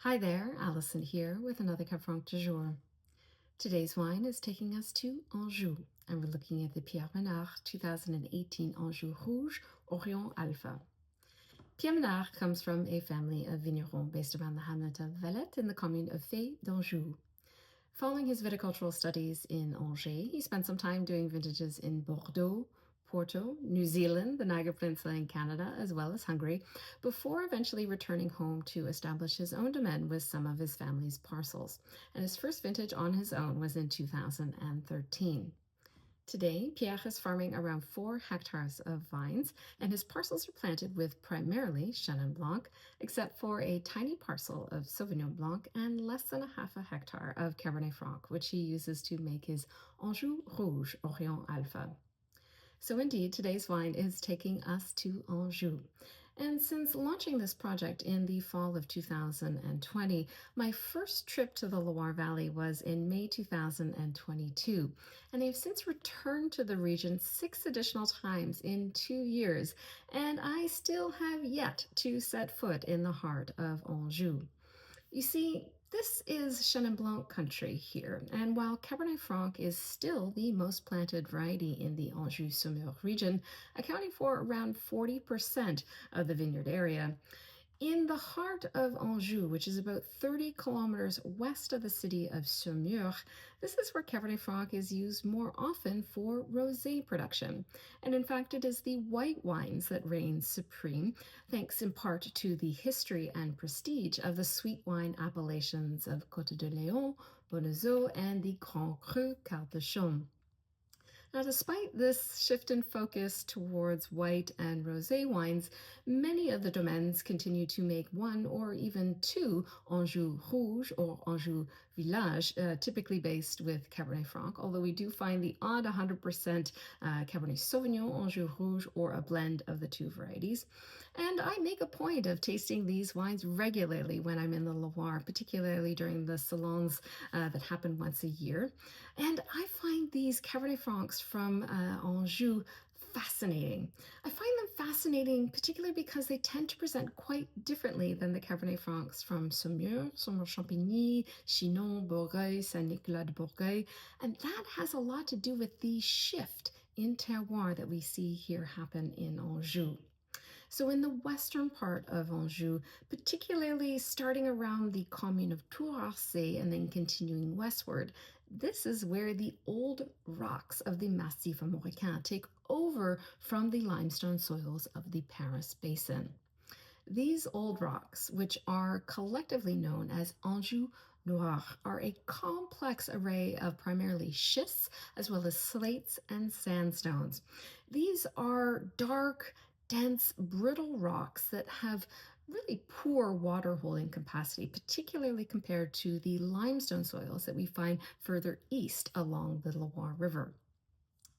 Hi there, Allison here with another Cab Franc du jour. Today's wine is taking us to Anjou, and we're looking at the Pierre Ménard 2018 Anjou Rouge Orion Alpha. Pierre Ménard comes from a family of vignerons based around the hamlet of Valette in the commune of Faye d'Anjou. Following his viticultural studies in Angers, he spent some time doing vintages in Bordeaux, Porto, New Zealand, the Niagara Peninsula in Canada, as well as Hungary, before eventually returning home to establish his own domaine with some of his family's parcels. And his first vintage on his own was in 2013. Today, Pierre is farming around 4 hectares of vines, and his parcels are planted with primarily Chenin Blanc, except for a tiny parcel of Sauvignon Blanc and less than a half a hectare of Cabernet Franc, which he uses to make his Anjou Rouge Orion Alpha. So indeed, today's wine is taking us to Anjou. And since launching this project in the fall of 2020, my first trip to the Loire Valley was in May 2022. And I've since returned to the region 6 additional times in 2 years, and I still have yet to set foot in the heart of Anjou. You see, this is Chenin Blanc country here, and while Cabernet Franc is still the most planted variety in the Anjou-Saumur region, accounting for around 40% of the vineyard area, in the heart of Anjou, which is about 30 kilometers west of the city of Saumur, this is where Cabernet Franc is used more often for rosé production. And in fact, it is the white wines that reign supreme, thanks in part to the history and prestige of the sweet wine appellations of Côte de Léon, Bonnezeau, and the Grand Cru Carte de Chaume. Now, despite this shift in focus towards white and rosé wines, many of the domaines continue to make one or even two Anjou Rouge or Anjou Village, typically based with Cabernet Franc, although we do find the odd 100% Cabernet Sauvignon, Anjou Rouge, or a blend of the two varieties. And I make a point of tasting these wines regularly when I'm in the Loire, particularly during the salons that happen once a year. And I find these Cabernet Francs from Anjou fascinating. I find them fascinating, particularly because they tend to present quite differently than the Cabernet Francs from Saumur, Saumur-Champigny, Chinon, Bourgueil, Saint-Nicolas de Bourgueil, and that has a lot to do with the shift in terroir that we see here happen in Anjou. So in the western part of Anjou, particularly starting around the commune of Thouracé and then continuing westward, this is where the old rocks of the Massif Armoricain take over from the limestone soils of the Paris Basin. These old rocks, which are collectively known as Anjou Noir, are a complex array of primarily schists as well as slates and sandstones. These are dark, dense, brittle rocks that have really poor water holding capacity, particularly compared to the limestone soils that we find further east along the Loire River.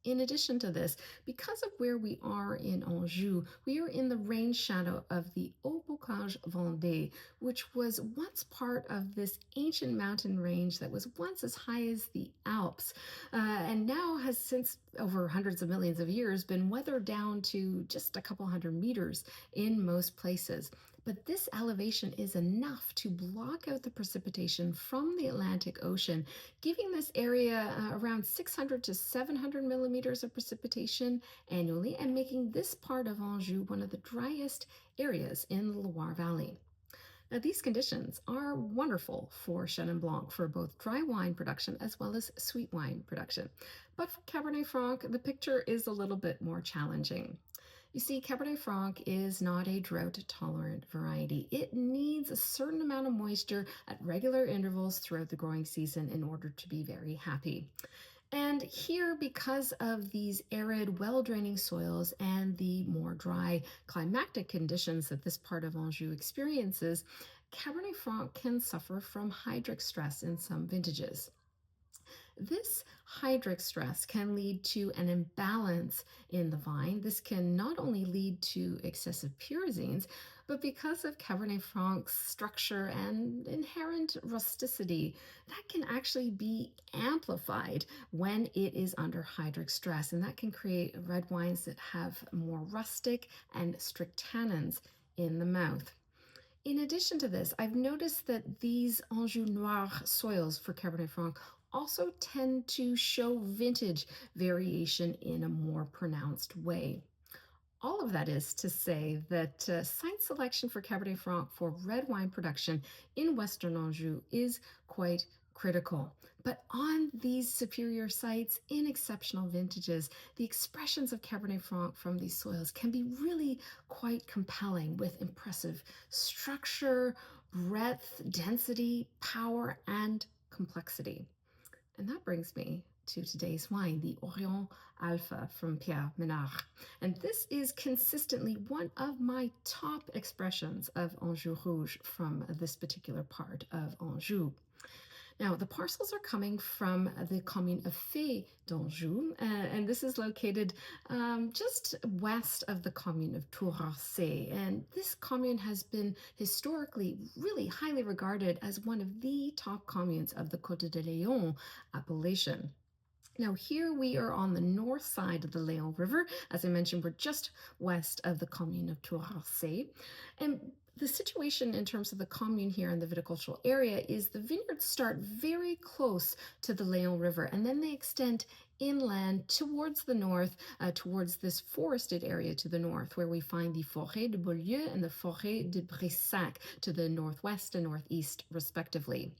In addition to this, because of where we are in Anjou, we are in the rain shadow of the Haut Bocage Vendée, which was once part of this ancient mountain range that was once as high as the Alps, and now has since over hundreds of millions of years been weathered down to just a couple hundred meters in most places. But this elevation is enough to block out the precipitation from the Atlantic Ocean, giving this area around 600 to 700 millimeters of precipitation annually and making this part of Anjou one of the driest areas in the Loire Valley. Now, these conditions are wonderful for Chenin Blanc for both dry wine production as well as sweet wine production. But for Cabernet Franc, the picture is a little bit more challenging. You see, Cabernet Franc is not a drought-tolerant variety. It needs a certain amount of moisture at regular intervals throughout the growing season in order to be very happy. And here, because of these arid, well-draining soils and the more dry climatic conditions that this part of Anjou experiences, Cabernet Franc can suffer from hydric stress in some vintages. This hydric stress can lead to an imbalance in the vine. This can not only lead to excessive pyrazines, but because of Cabernet Franc's structure and inherent rusticity, that can actually be amplified when it is under hydric stress, and that can create red wines that have more rustic and strict tannins in the mouth. In addition to this, I've noticed that these Anjou Noir soils for Cabernet Franc also tend to show vintage variation in a more pronounced way. All of that is to say that site selection for Cabernet Franc for red wine production in Western Anjou is quite critical. But on these superior sites in exceptional vintages, the expressions of Cabernet Franc from these soils can be really quite compelling with impressive structure, breadth, density, power, and complexity. And that brings me to today's wine, the Orion Alpha from Pierre Ménard. And this is consistently one of my top expressions of Anjou Rouge from this particular part of Anjou. Now, the parcels are coming from the commune of Faye d'Anjou, and this is located just west of the commune of Thouracé. And this commune has been historically really highly regarded as one of the top communes of the Côte de Layon appellation. Now, here we are on the north side of the Layon River. As I mentioned, we're just west of the commune of Thouracé. And the situation in terms of the commune here in the viticultural area is the vineyards start very close to the Layon River, and then they extend inland towards the north, towards this forested area to the north, where we find the Forêt of Beaulieu and the Forêt of Brissac to the northwest and northeast, respectively.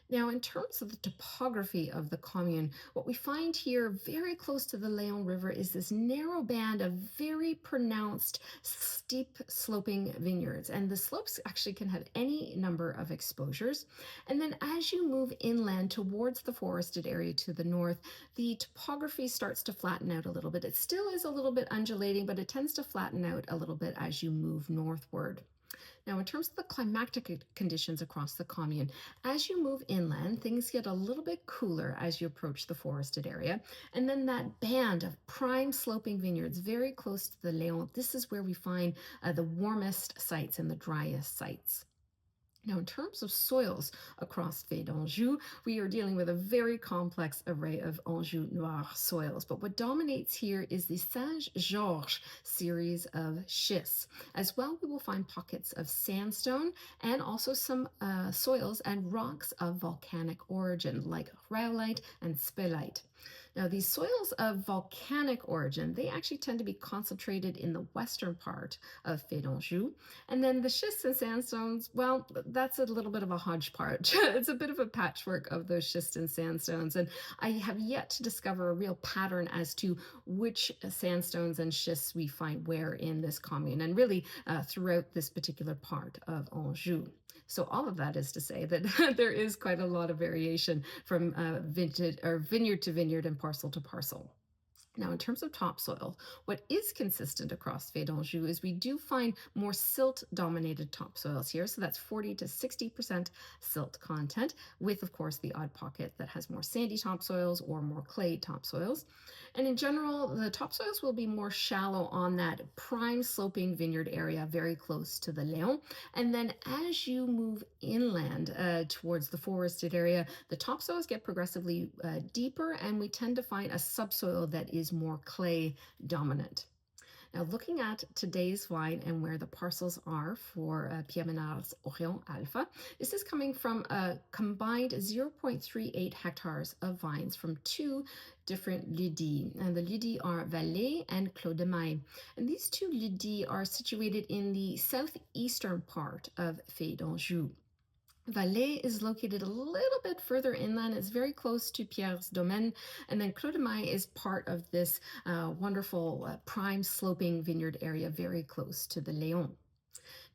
Now, in terms of the topography of the commune, what we find here very close to the Layon River is this narrow band of very pronounced steep sloping vineyards. And the slopes actually can have any number of exposures. And then as you move inland towards the forested area to the north, the topography starts to flatten out a little bit. It still is a little bit undulating, but it tends to flatten out a little bit as you move northward. Now, in terms of the climatic conditions across the commune, as you move inland, things get a little bit cooler as you approach the forested area. And then that band of prime sloping vineyards very close to the Layon, this is where we find the warmest sites and the driest sites. Now, in terms of soils across Faye d'Anjou, we are dealing with a very complex array of Anjou Noir soils. But what dominates here is the Saint-Georges series of schists. As well, we will find pockets of sandstone and also some soils and rocks of volcanic origin, like rhyolite and spelite. Now, these soils of volcanic origin, they actually tend to be concentrated in the western part of Faye d'Anjou. And then the schists and sandstones, well, that's a little bit of a hodgepodge. It's a bit of a patchwork of those schists and sandstones. And I have yet to discover a real pattern as to which sandstones and schists we find where in this commune, and really throughout this particular part of Anjou. So all of that is to say that there is quite a lot of variation from vineyard to vineyard and parcel to parcel. Now, in terms of topsoil, what is consistent across Faye d'Anjou is we do find more silt-dominated topsoils here. So that's 40 to 60% silt content, with, of course, the odd pocket that has more sandy topsoils or more clay topsoils. And in general, the topsoils will be more shallow on that prime sloping vineyard area very close to the Layon. And then as you move inland towards the forested area, the topsoils get progressively deeper, and we tend to find a subsoil that is more clay dominant. Now, looking at today's wine and where the parcels are for Pierre Ménard's Orion Alpha, this is coming from a combined 0.38 hectares of vines from two different lieux-dits. And the lieux-dits are Valette and Clos de Maille. And these two lieux-dits are situated in the southeastern part of Faye d'Anjou. Valette is located a little bit further inland. It's very close to Pierre's domaine. And then Clos de Maille is part of this wonderful prime sloping vineyard area very close to the Layon.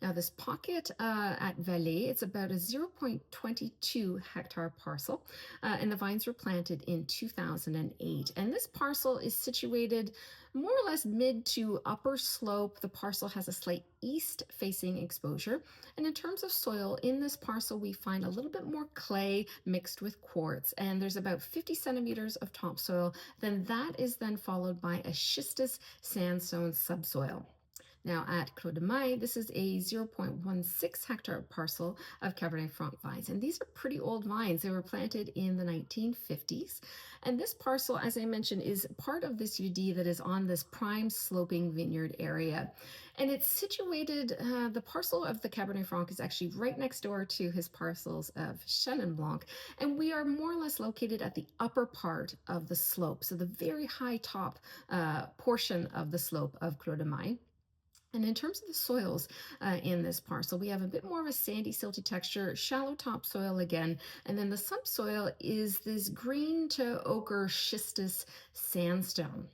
Now, this pocket at Valette, it's about a 0.22 hectare parcel, and the vines were planted in 2008. And this parcel is situated more or less mid to upper slope. The parcel has a slight east-facing exposure. And in terms of soil, in this parcel, we find a little bit more clay mixed with quartz, and there's about 50 centimeters of topsoil. Then that is then followed by a schistous sandstone subsoil. Now at Clos de Maille, this is a 0.16 hectare parcel of Cabernet Franc vines. And these are pretty old vines. They were planted in the 1950s. And this parcel, as I mentioned, is part of this lieux-dit that is on this prime sloping vineyard area. And it's situated, the parcel of the Cabernet Franc is actually right next door to his parcels of Chenin Blanc. And we are more or less located at the upper part of the slope, so the very high top portion of the slope of Clos de Maille. And in terms of the soils in this parcel, we have a bit more of a sandy, silty texture, shallow topsoil again, and then the subsoil is this green to ochre schistous sandstone.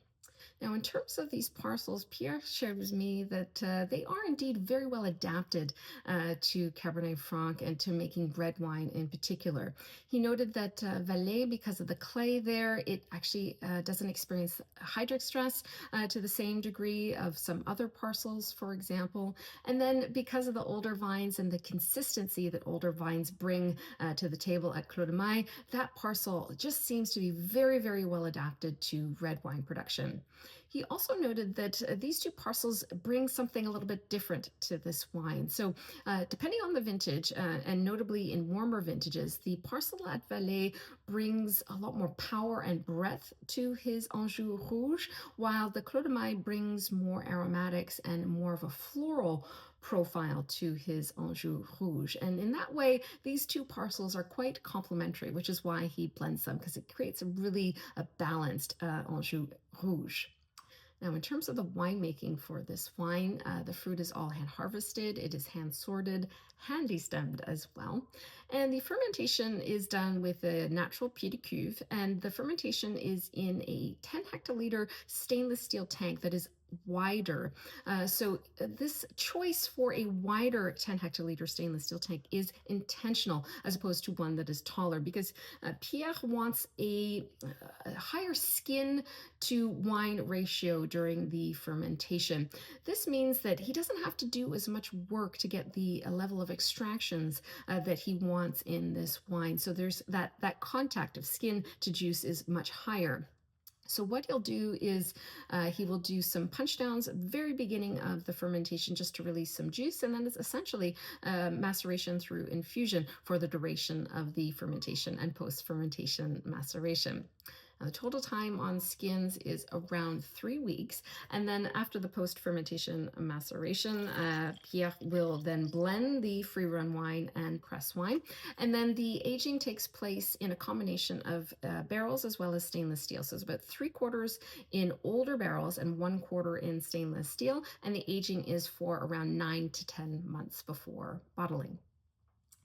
Now, in terms of these parcels, Pierre shared with me that they are indeed very well adapted to Cabernet Franc and to making red wine in particular. He noted that Valette, because of the clay there, it actually doesn't experience hydric stress to the same degree of some other parcels, for example. And then because of the older vines and the consistency that older vines bring to the table at Clos de Maille, that parcel just seems to be very, very well adapted to red wine production. He also noted that these two parcels bring something a little bit different to this wine. So depending on the vintage, and notably in warmer vintages, the parcel at Valette brings a lot more power and breadth to his Anjou Rouge, while the Clos de Maille brings more aromatics and more of a floral profile to his Anjou Rouge. And in that way, these two parcels are quite complementary, which is why he blends them, because it creates a really balanced Anjou Rouge. Now, in terms of the winemaking for this wine, the fruit is all hand harvested, it is hand sorted, hand destemmed as well. And the fermentation is done with a natural pied de cuve, and the fermentation is in a 10 hectoliter stainless steel tank that is wider. So this choice for a wider 10 hectoliter stainless steel tank is intentional as opposed to one that is taller, because Pierre wants a higher skin to wine ratio during the fermentation. This means that he doesn't have to do as much work to get the level of extractions that he wants in this wine. So there's that contact of skin to juice is much higher. So what he'll do is he will do some punch downs at the very beginning of the fermentation just to release some juice, and then it's essentially maceration through infusion for the duration of the fermentation and post-fermentation maceration. The total time on skins is around 3 weeks. And then after the post-fermentation maceration, Pierre will then blend the free-run wine and press wine. And then the aging takes place in a combination of barrels as well as stainless steel. So it's about 3/4 in older barrels and 1/4 in stainless steel. And the aging is for around 9 to 10 months before bottling.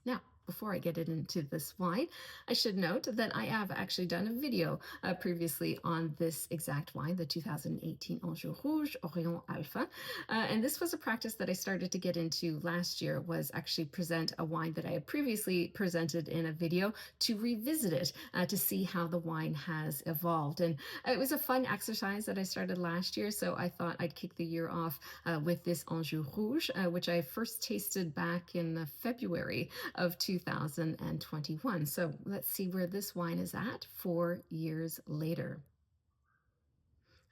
Now, before I get into this wine, I should note that I have actually done a video previously on this exact wine, the 2018 Anjou Rouge, Orion Alpha. And this was a practice that I started to get into last year, was actually present a wine that I had previously presented in a video, to revisit it, to see how the wine has evolved. And it was a fun exercise that I started last year, so I thought I'd kick the year off with this Anjou Rouge, which I first tasted back in February of 2021. So let's see where this wine is at 4 years later.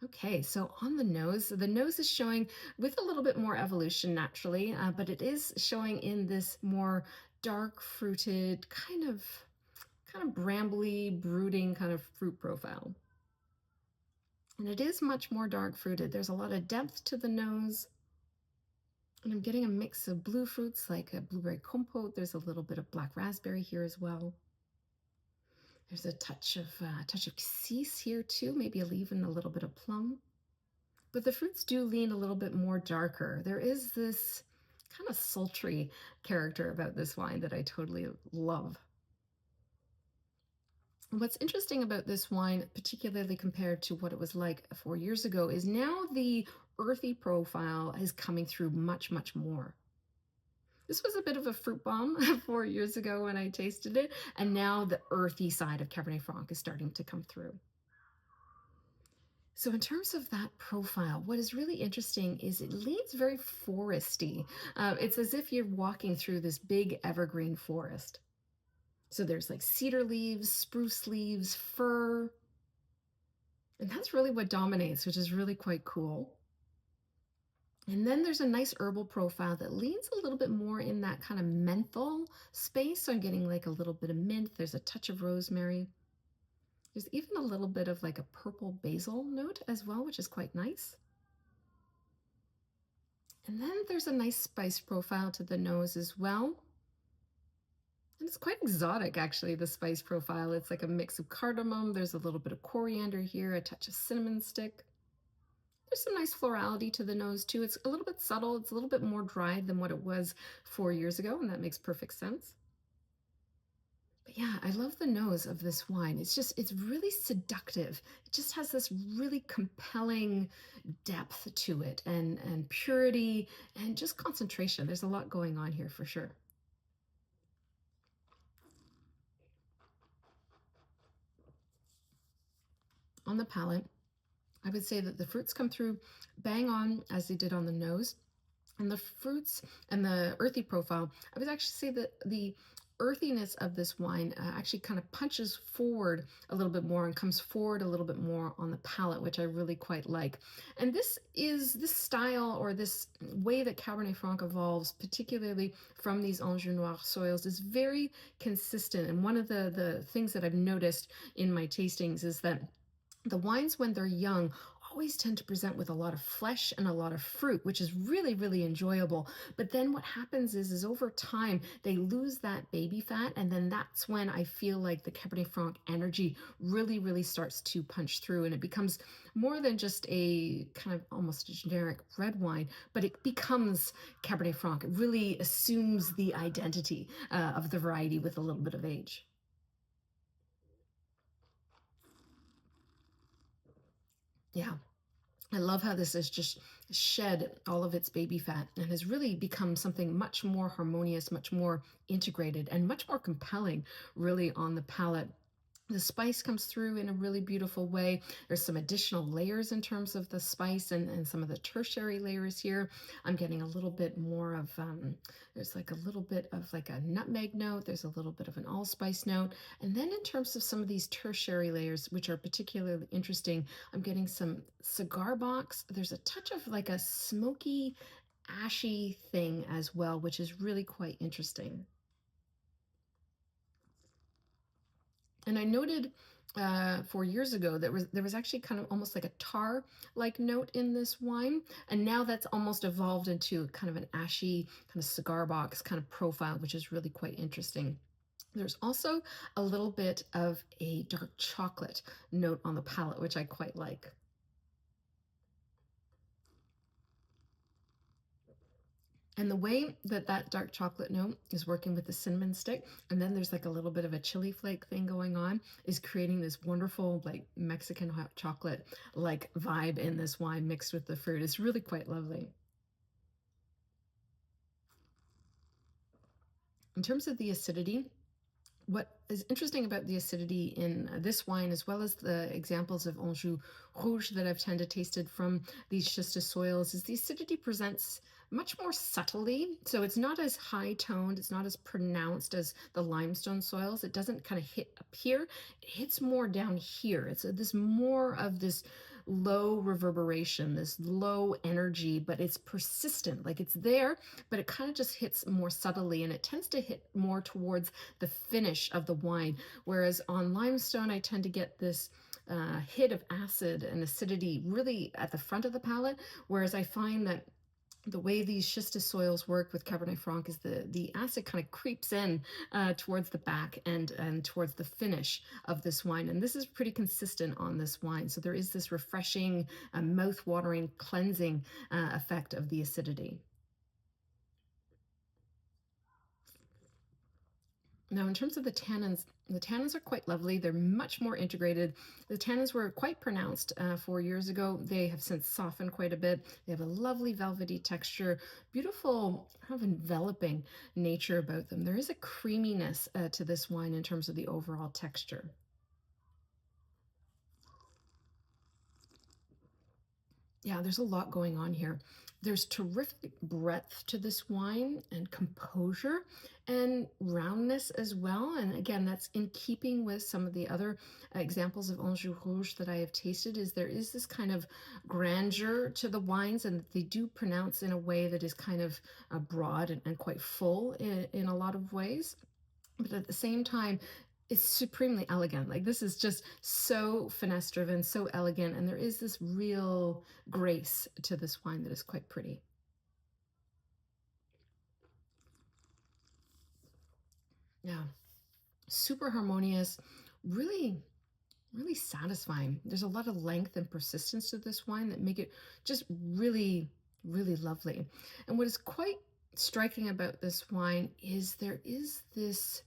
Okay, so on the nose is showing with a little bit more evolution naturally, but it is showing in this more dark fruited, kind of brambly, brooding kind of fruit profile. And it is much more dark fruited. There's a lot of depth to the nose. And I'm getting a mix of blue fruits like a blueberry compote. There's a little bit of black raspberry here as well. There's a touch of cassis here too, maybe even a little bit of plum. But the fruits do lean a little bit more darker. There is this kind of sultry character about this wine that I totally love. What's interesting about this wine, particularly compared to what it was like 4 years ago, is now the earthy profile is coming through much, much more. This was a bit of a fruit bomb 4 years ago when I tasted it, and now the earthy side of Cabernet Franc is starting to come through. So in terms of that profile, what is really interesting is it leans very foresty. It's as if you're walking through this big evergreen forest. So there's like cedar leaves, spruce leaves, fir. And that's really what dominates, which is really quite cool. And then there's a nice herbal profile that leans a little bit more in that kind of menthol space. So I'm getting like a little bit of mint. There's a touch of rosemary. There's even a little bit of like a purple basil note as well, which is quite nice. And then there's a nice spice profile to the nose as well. And it's quite exotic, actually, the spice profile. It's like a mix of cardamom. There's a little bit of coriander here, a touch of cinnamon stick. There's some nice florality to the nose too. It's a little bit subtle. It's a little bit more dry than what it was 4 years ago, and that makes perfect sense. But yeah, I love the nose of this wine. It's really seductive. It just has this really compelling depth to it and purity and just concentration. There's a lot going on here for sure. On the palate, I would say that the fruits come through bang on as they did on the nose. And the fruits and the earthy profile, I would actually say that the earthiness of this wine actually kind of punches forward a little bit more and comes forward a little bit more on the palate, which I really quite like. And this style or this way that Cabernet Franc evolves, particularly from these Anjou Noir soils, is very consistent. And one of the things that I've noticed in my tastings is that the wines, when they're young, always tend to present with a lot of flesh and a lot of fruit, which is really, really enjoyable. But then what happens is over time, they lose that baby fat. And then that's when I feel like the Cabernet Franc energy really, really starts to punch through. And it becomes more than just a kind of almost a generic red wine, but it becomes Cabernet Franc. It really assumes the identity of the variety with a little bit of age. Yeah. I love how this has just shed all of its baby fat and has really become something much more harmonious, much more integrated, and much more compelling, really, on the palate. The spice comes through in a really beautiful way. There's some additional layers in terms of the spice and some of the tertiary layers here. I'm getting a little bit more of, there's like a little bit of like a nutmeg note. There's a little bit of an allspice note. And then in terms of some of these tertiary layers, which are particularly interesting, I'm getting some cigar box. There's a touch of like a smoky, ashy thing as well, which is really quite interesting. And I noted 4 years ago there was actually kind of almost like a tar like note in this wine, and now that's almost evolved into kind of an ashy kind of cigar box kind of profile, which is really quite interesting. There's also a little bit of a dark chocolate note on the palate, which I quite like. And the way that that dark chocolate note is working with the cinnamon stick, and then there's like a little bit of a chili flake thing going on, is creating this wonderful like Mexican hot chocolate like vibe in this wine mixed with the fruit. It's really quite lovely. In terms of the acidity, what is interesting about the acidity in this wine, as well as the examples of Anjou Rouge that I've tended tasted from these schistous soils, is the acidity presents much more subtly. So it's not as high toned, it's not as pronounced as the limestone soils. It doesn't kind of hit up here, it hits more down here. It's this more of this low reverberation, this low energy, but it's persistent. Like it's there, but it kind of just hits more subtly, and it tends to hit more towards the finish of the wine. Whereas on limestone, I tend to get this hit of acid and acidity really at the front of the palate, whereas I find that the way these schistous soils work with Cabernet Franc is the acid kind of creeps in towards the back and towards the finish of this wine. And this is pretty consistent on this wine. So there is this refreshing, mouth-watering, cleansing effect of the acidity. Now, in terms of the tannins are quite lovely. They're much more integrated. The tannins were quite pronounced 4 years ago. They have since softened quite a bit. They have a lovely velvety texture, beautiful kind of enveloping nature about them. There is a creaminess to this wine in terms of the overall texture. Yeah, there's a lot going on here. There's terrific breadth to this wine and composure and roundness as well. And again, that's in keeping with some of the other examples of Anjou Rouge that I have tasted. Is there is this kind of grandeur to the wines, and they do pronounce in a way that is kind of broad and quite full in a lot of ways. But at the same time, it's supremely elegant. Like, this is just so finesse driven, so elegant, and there is this real grace to this wine that is quite pretty. Yeah, super harmonious, really, really satisfying. There's a lot of length and persistence to this wine that make it just really, really lovely. And what is quite striking about this wine is there is this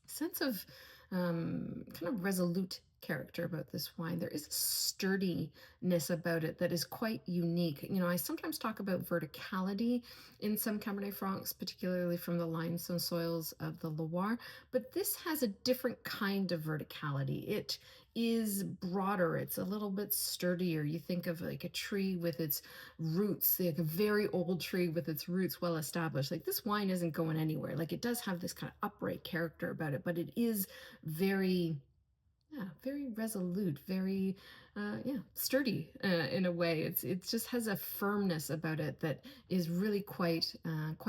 sense of kind of resolute character about this wine. There is a sturdiness about it that is quite unique. You know, I sometimes talk about verticality in some Cabernet Francs, particularly from the limestone soils of the Loire, but this has a different kind of verticality. It is broader, it's a little bit sturdier. You think of like a tree with its roots, like a very old tree with its roots well established. Like, this wine isn't going anywhere. Like, it does have this kind of upright character about it, but it is very, yeah, very resolute, very, yeah, sturdy in a way. It just has a firmness about it that is really quite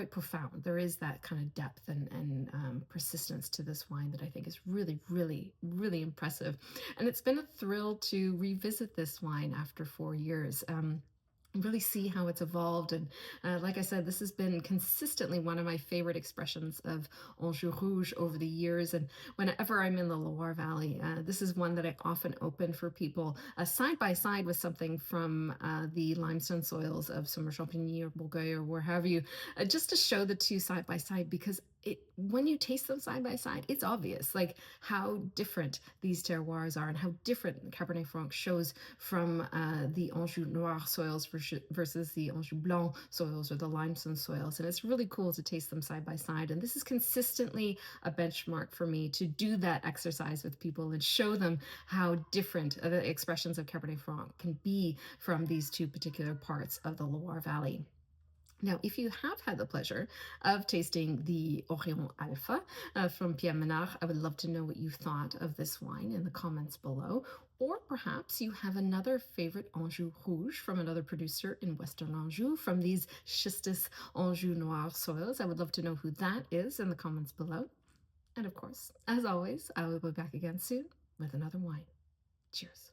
profound. There is that kind of depth and persistence to this wine that I think is really, really, really impressive. And it's been a thrill to revisit this wine after 4 years. Really see how it's evolved. And like I said, this has been consistently one of my favorite expressions of Anjou Rouge over the years. And whenever I'm in the Loire Valley, this is one that I often open for people side by side with something from the limestone soils of Sommer-Champigny or Bourgogne or where have you, just to show the two side by side, because when you taste them side by side, it's obvious like how different these terroirs are and how different Cabernet Franc shows from the Anjou Noir soils versus the Anjou Blanc soils or the limestone soils. And it's really cool to taste them side by side. And this is consistently a benchmark for me to do that exercise with people and show them how different the expressions of Cabernet Franc can be from these two particular parts of the Loire Valley. Now, if you have had the pleasure of tasting the Orion Alpha from Pierre Ménard, I would love to know what you thought of this wine in the comments below. Or perhaps you have another favorite Anjou Rouge from another producer in Western Anjou from these schistous Anjou Noir soils. I would love to know who that is in the comments below. And of course, as always, I will be back again soon with another wine. Cheers.